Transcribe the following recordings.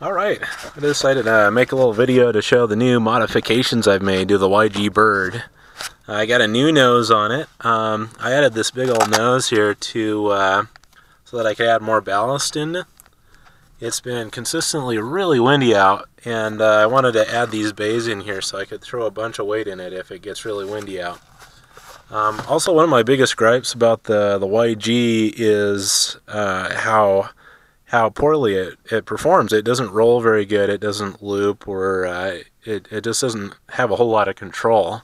Alright, I decided to make a little video to show the new modifications I've made to the YG Bird. I got a new nose on it. I added this big old nose here to so that I could add more ballast in it. It's been consistently really windy out, and I wanted to add these bays in here so I could throw a bunch of weight in it if it gets really windy out. Also, one of my biggest gripes about the YG is how poorly it performs. It doesn't roll very good, it doesn't loop, or it just doesn't have a whole lot of control.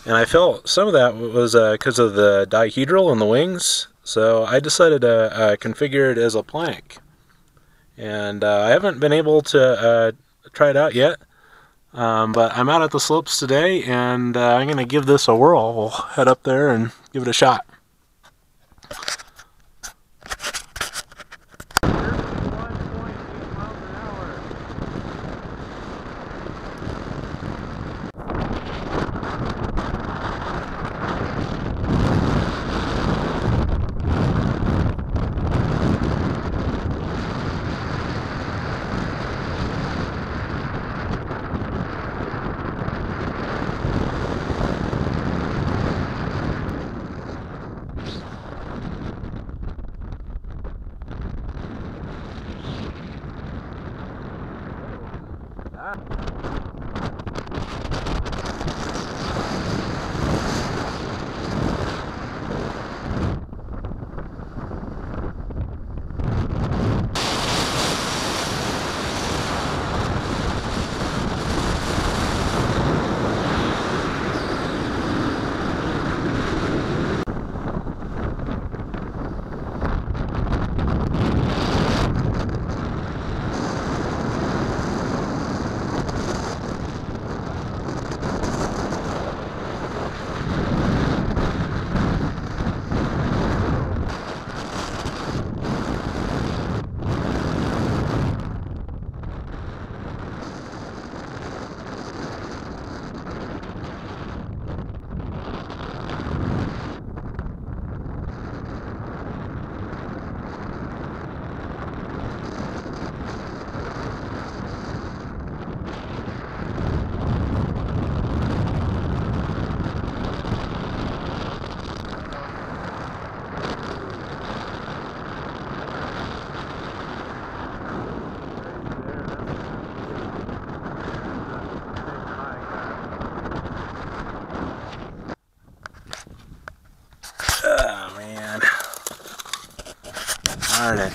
And I felt some of that was because of the dihedral in the wings, so I decided to configure it as a plank. And I haven't been able to try it out yet, but I'm out at the slopes today, and I'm going to give this a whirl. We'll head up there and give it a shot. Oh man, darn it.